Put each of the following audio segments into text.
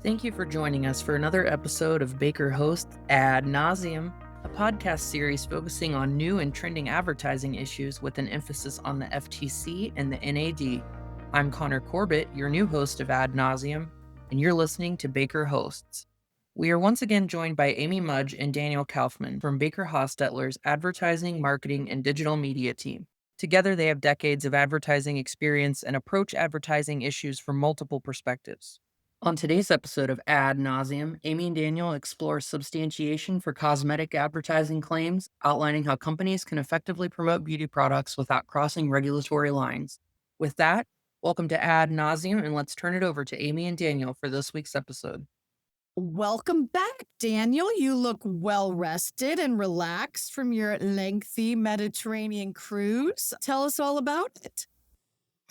Thank you for joining us for another episode of Baker Hosts Ad Nauseam, a podcast series focusing on new and trending advertising issues with an emphasis on the FTC and the NAD. I'm Connor Corbett, your new host of Ad Nauseam, and you're listening to Baker Hosts. We are once again joined by Amy Mudge and Daniel Kaufman from Baker Hostetler's advertising, marketing, and digital media team. Together, they have decades of advertising experience and approach advertising issues from multiple perspectives. On today's episode of Ad Nauseam, Amy and Daniel explore substantiation for cosmetic advertising claims, outlining how companies can effectively promote beauty products without crossing regulatory lines. With that, welcome to Ad Nauseam, and let's turn it over to Amy and Daniel for this week's episode. Welcome back, Daniel. You look well rested and relaxed from your lengthy Mediterranean cruise. Tell us all about it.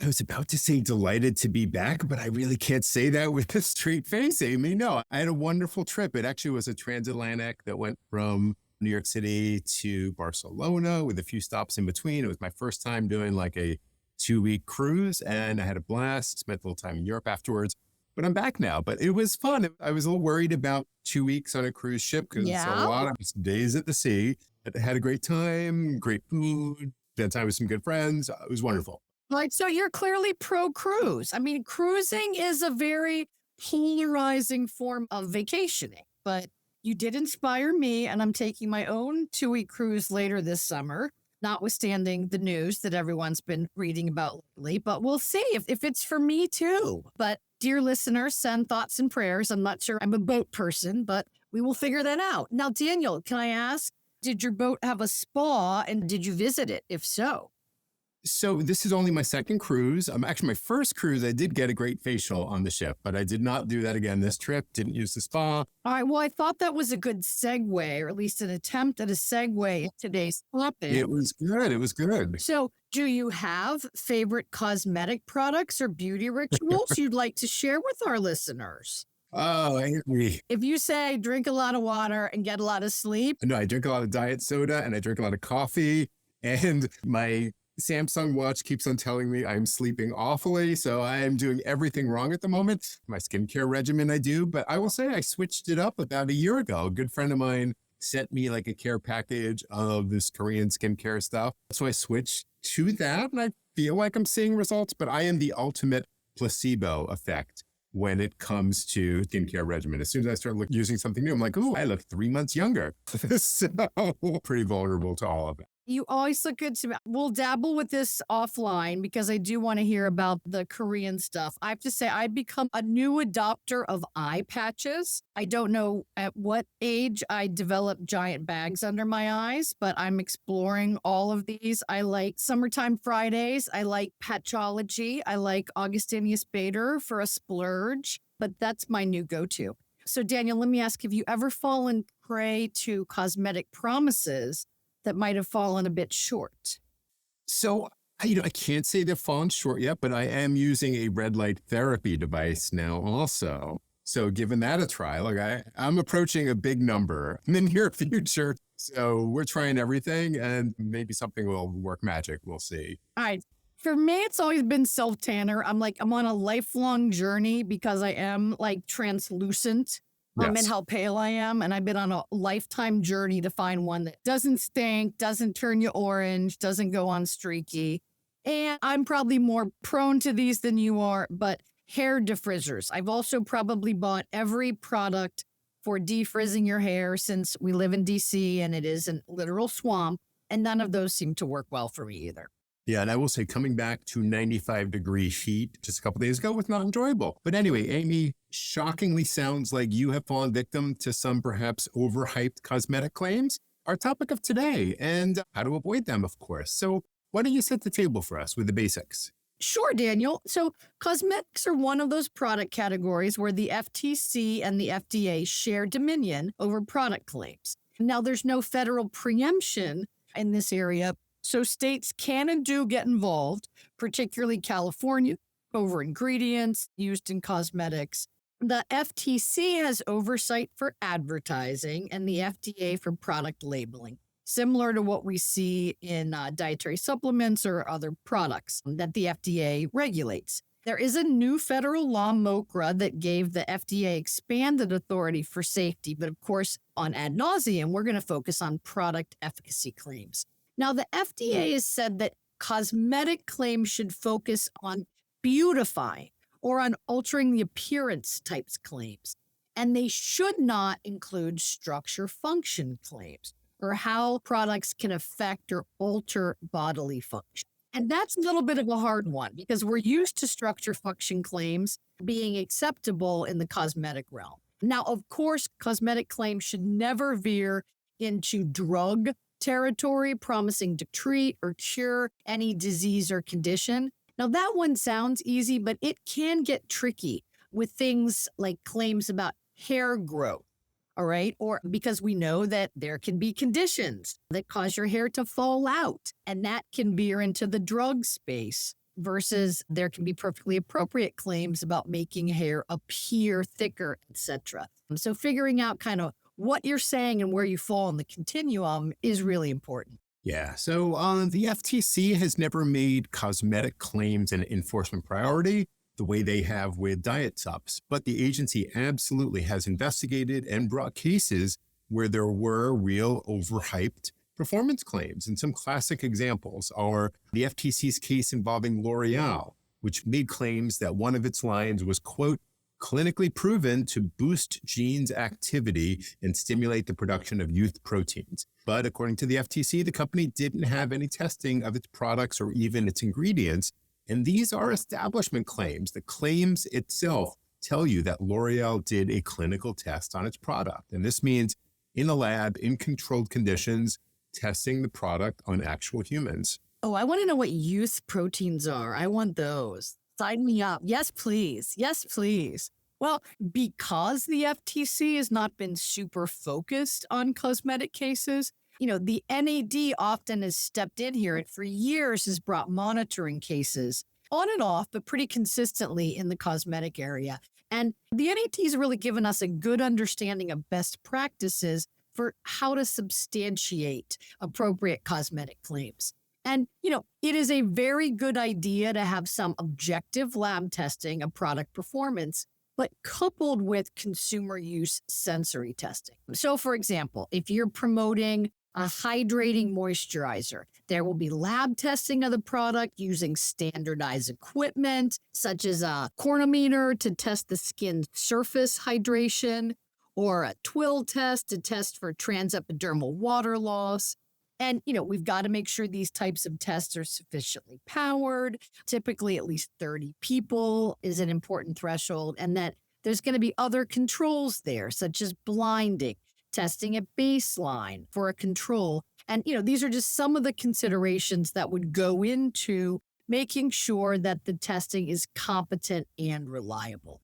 I was about to say delighted to be back, but I really can't say that with a straight face, Amy. No, I had a wonderful trip. It actually was a transatlantic that went from New York City to Barcelona with a few stops in between. It was my first time doing like a 2-week cruise, and I had a blast. Spent a little time in Europe afterwards, but I'm back now. But it was fun. I was a little worried about 2 weeks on a cruise ship because it's a lot of days at the sea. But I had a great time, great food, spent time with some good friends. It was wonderful. Right, so you're clearly pro-cruise. I mean, cruising is a very polarizing form of vacationing, but you did inspire me, and I'm taking my own 2-week cruise later this summer, notwithstanding the news that everyone's been reading about lately, but we'll see if it's for me too. But dear listeners, send thoughts and prayers. I'm not sure I'm a boat person, but we will figure that out. Now, Daniel, can I ask, did your boat have a spa, and did you visit it, if so? So this is only my second cruise. Actually, my first cruise, I did get a great facial on the ship, but I did not do that again this trip. Didn't use the spa. All right. Well, I thought that was a good segue, or at least an attempt at a segue in today's topic. It was good. It was good. So do you have favorite cosmetic products or beauty rituals you'd like to share with our listeners? Oh, I agree. If you say drink a lot of water and get a lot of sleep. No, I drink a lot of diet soda and I drink a lot of coffee, and my Samsung watch keeps on telling me I'm sleeping awfully, so I am doing everything wrong at the moment. My skincare regimen I do, but I will say I switched it up about a year ago. A good friend of mine sent me like a care package of this Korean skincare stuff. So I switched to that, and I feel like I'm seeing results, but I am the ultimate placebo effect when it comes to skincare regimen. As soon as I start using something new, I'm like, ooh, I look 3 months younger. So pretty vulnerable to all of it. You always look good to me. We'll dabble with this offline because I do want to hear about the Korean stuff. I have to say, I've become a new adopter of eye patches. I don't know at what age I developed giant bags under my eyes, but I'm exploring all of these. I like Summertime Fridays. I like Patchology. I like Augustinius Bader for a splurge, but that's my new go-to. So Daniel, let me ask, have you ever fallen prey to cosmetic promises that might have fallen a bit short? So, I can't say they've fallen short yet, but I am using a red light therapy device now also. So giving that a try, I'm approaching a big number in the near future. So we're trying everything, and maybe something will work magic. We'll see. All right. For me, it's always been self-tanner. I'm on a lifelong journey because I am like translucent. And how pale I am. And I've been on a lifetime journey to find one that doesn't stink, doesn't turn you orange, doesn't go on streaky. And I'm probably more prone to these than you are, but hair defrizzers. I've also probably bought every product for defrizzing your hair since we live in DC and it is a literal swamp. And none of those seem to work well for me either. Yeah, and I will say coming back to 95-degree heat just a couple days ago was not enjoyable. But anyway, Amy, shockingly sounds like you have fallen victim to some perhaps overhyped cosmetic claims. Our topic of today, and how to avoid them, of course. So why don't you set the table for us with the basics? Sure, Daniel. So cosmetics are one of those product categories where the FTC and the FDA share dominion over product claims. Now, there's no federal preemption in this area, so states can and do get involved, particularly California, over ingredients used in cosmetics. The FTC has oversight for advertising and the FDA for product labeling, similar to what we see in dietary supplements or other products that the FDA regulates. There is a new federal law, MOCRA, that gave the FDA expanded authority for safety. But of course, on Ad Nauseam, we're going to focus on product efficacy claims. Now, the FDA has said that cosmetic claims should focus on beautifying or on altering the appearance types claims. And they should not include structure function claims or how products can affect or alter bodily function. And that's a little bit of a hard one because we're used to structure function claims being acceptable in the cosmetic realm. Now, of course, cosmetic claims should never veer into drug territory, promising to treat or cure any disease or condition. Now, that one sounds easy, but it can get tricky with things like claims about hair growth. All right. Or because we know that there can be conditions that cause your hair to fall out, and that can veer into the drug space versus there can be perfectly appropriate claims about making hair appear thicker, etc. So figuring out kind of what you're saying and where you fall in the continuum is really important. Yeah, so the FTC has never made cosmetic claims an enforcement priority the way they have with diet subs, but the agency absolutely has investigated and brought cases where there were real overhyped performance claims. And some classic examples are the FTC's case involving L'Oreal, which made claims that one of its lines was, quote, clinically proven to boost genes activity and stimulate the production of youth proteins. But according to the FTC, the company didn't have any testing of its products or even its ingredients. And these are establishment claims. The claims itself tell you that L'Oreal did a clinical test on its product. And this means in a lab, in controlled conditions, testing the product on actual humans. Oh, I want to know what youth proteins are. I want those. Sign me up. Yes, please. Yes, please. Well, because the FTC has not been super focused on cosmetic cases, the NAD often has stepped in here and for years has brought monitoring cases on and off, but pretty consistently in the cosmetic area. And the NAD has really given us a good understanding of best practices for how to substantiate appropriate cosmetic claims. And, it is a very good idea to have some objective lab testing of product performance, but coupled with consumer use sensory testing. So, for example, if you're promoting a hydrating moisturizer, there will be lab testing of the product using standardized equipment, such as a cornometer to test the skin surface hydration, or a twill test to test for transepidermal water loss. And, we've got to make sure these types of tests are sufficiently powered. Typically, at least 30 people is an important threshold, and that there's going to be other controls there, such as blinding, testing at baseline for a control. And, these are just some of the considerations that would go into making sure that the testing is competent and reliable.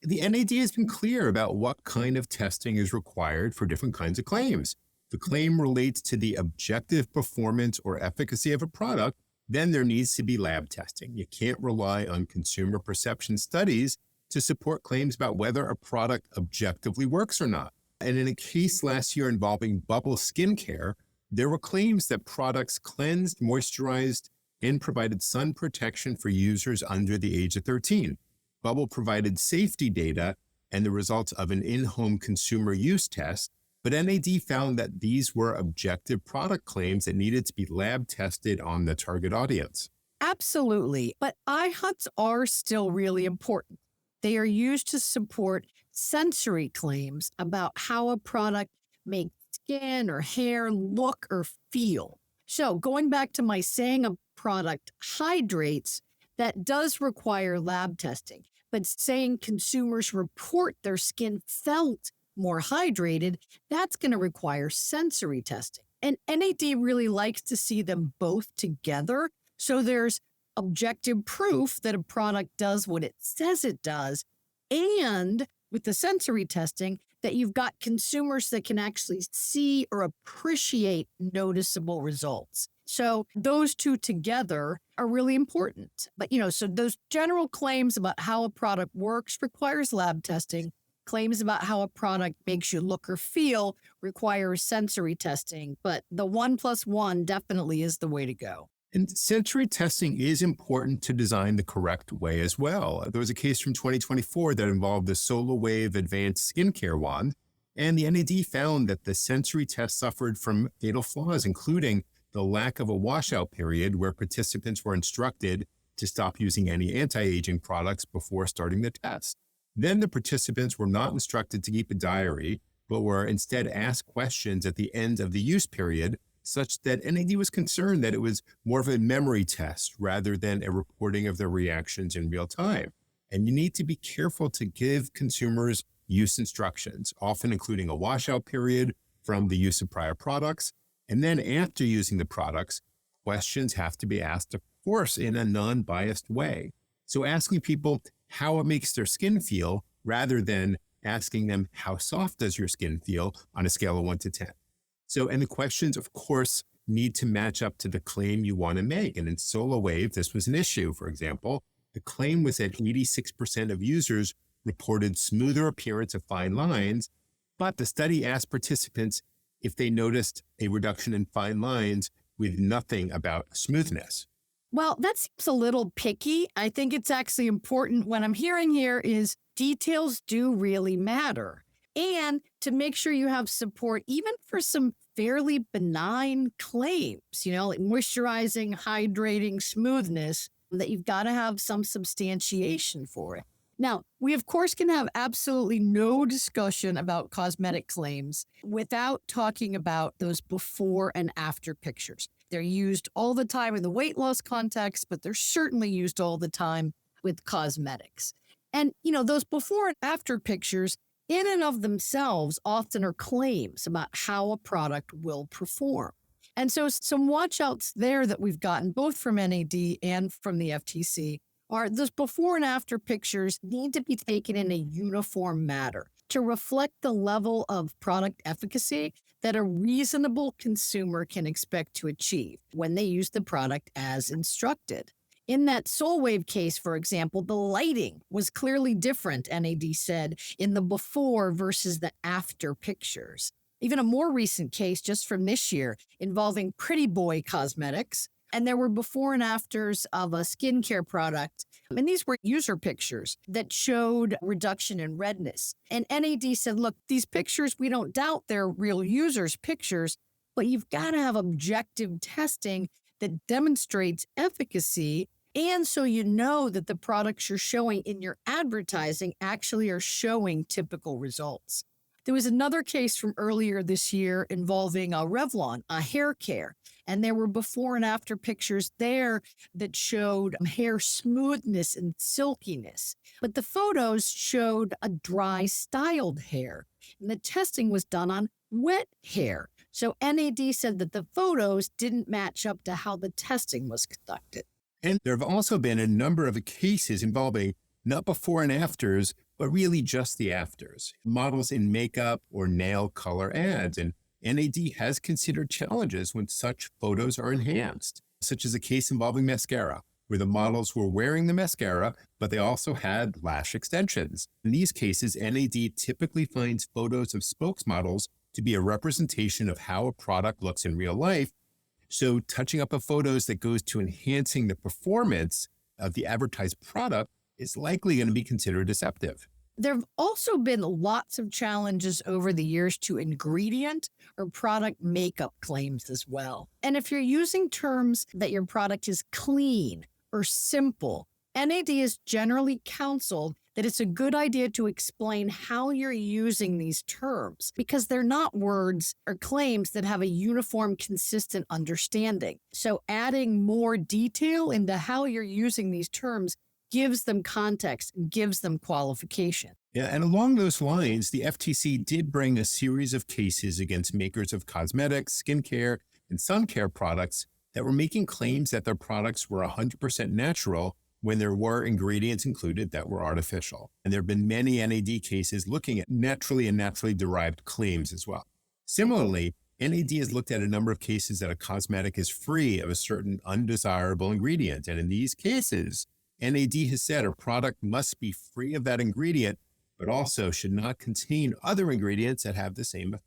The NAD has been clear about what kind of testing is required for different kinds of claims. The claim relates to the objective performance or efficacy of a product, then there needs to be lab testing. You can't rely on consumer perception studies to support claims about whether a product objectively works or not. And in a case last year involving Bubble skincare, there were claims that products cleansed, moisturized, and provided sun protection for users under the age of 13. Bubble provided safety data and the results of an in-home consumer use test, but NAD found that these were objective product claims that needed to be lab tested on the target audience. Absolutely. But iHUTs are still really important. They are used to support sensory claims about how a product makes skin or hair look or feel. So going back to my saying a product hydrates, that does require lab testing. But saying consumers report their skin felt more hydrated, that's going to require sensory testing. And NAD really likes to see them both together. So there's objective proof that a product does what it says it does. And with the sensory testing, that you've got consumers that can actually see or appreciate noticeable results. So those two together are really important. But, so those general claims about how a product works requires lab testing. Claims about how a product makes you look or feel requires sensory testing. But the 1+1 definitely is the way to go. And sensory testing is important to design the correct way as well. There was a case from 2024 that involved the SolarWave Advanced Skincare Wand, and the NAD found that the sensory test suffered from fatal flaws, including the lack of a washout period where participants were instructed to stop using any anti-aging products before starting the test. Then the participants were not instructed to keep a diary, but were instead asked questions at the end of the use period, such that NAD was concerned that it was more of a memory test rather than a reporting of their reactions in real time. And you need to be careful to give consumers use instructions, often including a washout period from the use of prior products. And then after using the products, questions have to be asked, of course, in a non-biased way. So asking people how it makes their skin feel rather than asking them how soft does your skin feel on a scale of 1 to 10. And the questions, of course, need to match up to the claim you want to make. And in SolarWave, this was an issue. For example, the claim was that 86% of users reported smoother appearance of fine lines, but the study asked participants if they noticed a reduction in fine lines with nothing about smoothness. Well, that seems a little picky. I think it's actually important. What I'm hearing here is details do really matter. And to make sure you have support, even for some fairly benign claims, like moisturizing, hydrating, smoothness, that you've got to have some substantiation for it. Now, we of course can have absolutely no discussion about cosmetic claims without talking about those before and after pictures. They're used all the time in the weight loss context, but they're certainly used all the time with cosmetics. And, those before and after pictures in and of themselves often are claims about how a product will perform. And so some watchouts there that we've gotten both from NAD and from the FTC are those before and after pictures need to be taken in a uniform manner to reflect the level of product efficacy that a reasonable consumer can expect to achieve when they use the product as instructed. In that SolarWave case, for example, the lighting was clearly different, NAD said, in the before versus the after pictures. Even a more recent case just from this year involving Pretty Boy Cosmetics, and there were before and afters of a skincare product. And these were user pictures that showed reduction in redness. And NAD said, look, these pictures, we don't doubt they're real users' pictures, but you've got to have objective testing that demonstrates efficacy. And so you know that the products you're showing in your advertising actually are showing typical results. There was another case from earlier this year involving Revlon, a hair care. And there were before and after pictures there that showed hair smoothness and silkiness. But the photos showed a dry, styled hair. And the testing was done on wet hair. So NAD said that the photos didn't match up to how the testing was conducted. And there have also been a number of cases involving not before and afters, but really just the afters. Models in makeup or nail color ads. And NAD has considered challenges when such photos are enhanced, such as a case involving mascara, where the models were wearing the mascara, but they also had lash extensions. In these cases, NAD typically finds photos of spokesmodels to be a representation of how a product looks in real life. So touching up of photos that goes to enhancing the performance of the advertised product is likely going to be considered deceptive. There have also been lots of challenges over the years to ingredient or product makeup claims as well. And if you're using terms that your product is clean or simple, NAD is generally counseled that it's a good idea to explain how you're using these terms because they're not words or claims that have a uniform, consistent understanding. So adding more detail into how you're using these terms gives them context, gives them qualification. Yeah, and along those lines, the FTC did bring a series of cases against makers of cosmetics, skincare, and sun care products that were making claims that their products were 100% natural when there were ingredients included that were artificial. And there have been many NAD cases looking at naturally and naturally derived claims as well. Similarly, NAD has looked at a number of cases that a cosmetic is free of a certain undesirable ingredient. And in these cases, NAD has said a product must be free of that ingredient, but also should not contain other ingredients that have the same effect.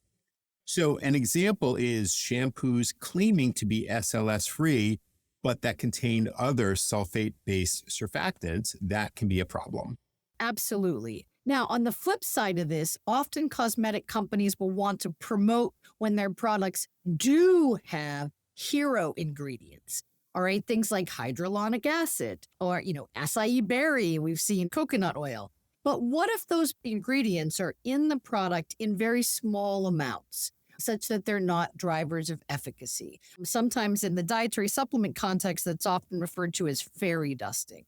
So an example is shampoos claiming to be SLS free, but that contain other sulfate-based surfactants, that can be a problem. Absolutely. Now, on the flip side of this, often cosmetic companies will want to promote when their products do have hero ingredients. All right, things like hydrolonic acid or, acai berry, we've seen coconut oil. But what if those ingredients are in the product in very small amounts, such that they're not drivers of efficacy? Sometimes in the dietary supplement context, that's often referred to as fairy dusting.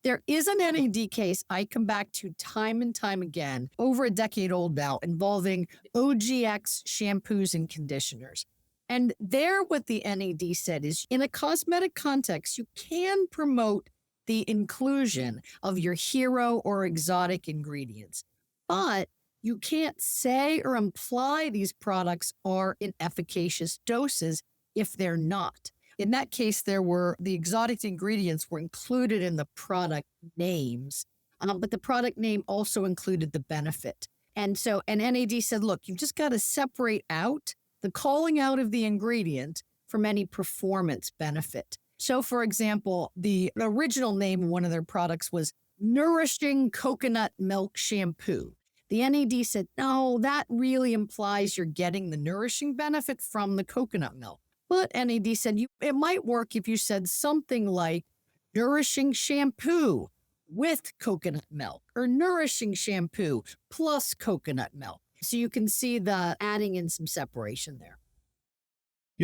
There is an NAD case I come back to time and time again, over a decade old now, involving OGX shampoos and conditioners. And there, what the NAD said is, in a cosmetic context, you can promote the inclusion of your hero or exotic ingredients, but you can't say or imply these products are in efficacious doses if they're not. In that case, the exotic ingredients were included in the product names, but the product name also included the benefit. And NAD said, look, you've just got to separate out the calling out of the ingredient from any performance benefit. So, for example, the original name of one of their products was Nourishing Coconut Milk Shampoo. The NAD said, no, that really implies you're getting the nourishing benefit from the coconut milk. But NAD said it might work if you said something like nourishing shampoo with coconut milk or nourishing shampoo plus coconut milk. So you can see the adding in some separation there.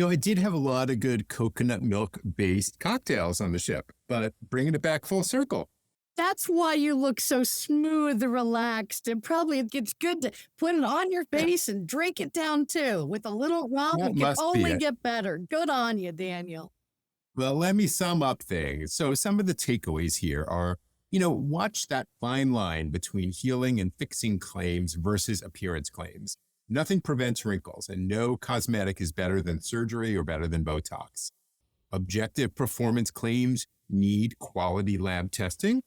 I did have a lot of good coconut milk-based cocktails on the ship, but bringing it back full circle. That's why you look so smooth and relaxed. And probably it's good to put it on your face and drink it down too. With a little rum, That it can must be only it. get better. Good on you, Daniel. Well, let me sum up things. So some of the takeaways here are, watch that fine line between healing and fixing claims versus appearance claims. Nothing prevents wrinkles, and no cosmetic is better than surgery or better than Botox. Objective performance claims need quality lab testing.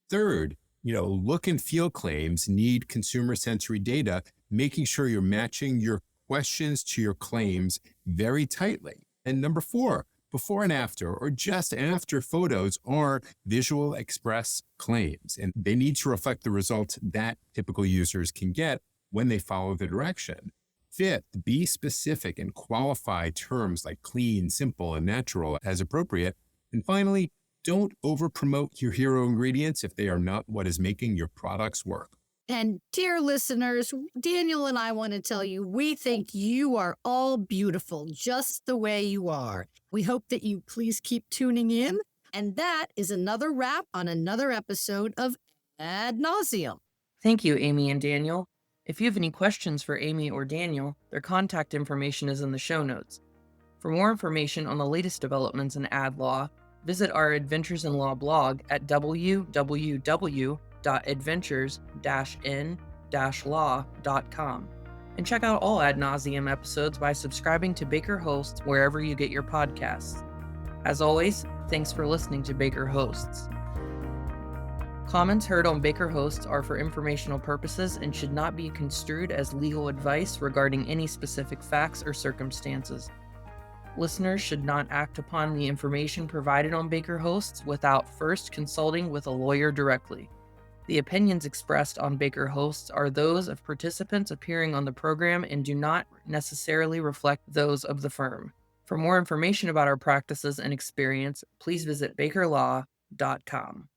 Third, look and feel claims need consumer sensory data, making sure you're matching your questions to your claims very tightly. And number 4, before and after or just after photos are visual express claims, and they need to reflect the results that typical users can get when they follow the direction. 5th, be specific and qualify terms like clean, simple, and natural as appropriate. And finally, don't over-promote your hero ingredients if they are not what is making your products work. And dear listeners, Daniel and I want to tell you, we think you are all beautiful just the way you are. We hope that you please keep tuning in. And that is another wrap on another episode of Ad Nauseam. Thank you, Amy and Daniel. If you have any questions for Amy or Daniel, their contact information is in the show notes. For more information on the latest developments in ad law, visit our Adventures in Law blog at www.adventures-in-law.com. And check out all Ad Nauseam episodes by subscribing to Baker Hosts wherever you get your podcasts. As always, thanks for listening to Baker Hosts. Comments heard on Baker Hosts are for informational purposes and should not be construed as legal advice regarding any specific facts or circumstances. Listeners should not act upon the information provided on Baker Hosts without first consulting with a lawyer directly. The opinions expressed on Baker Hosts are those of participants appearing on the program and do not necessarily reflect those of the firm. For more information about our practices and experience, please visit bakerlaw.com.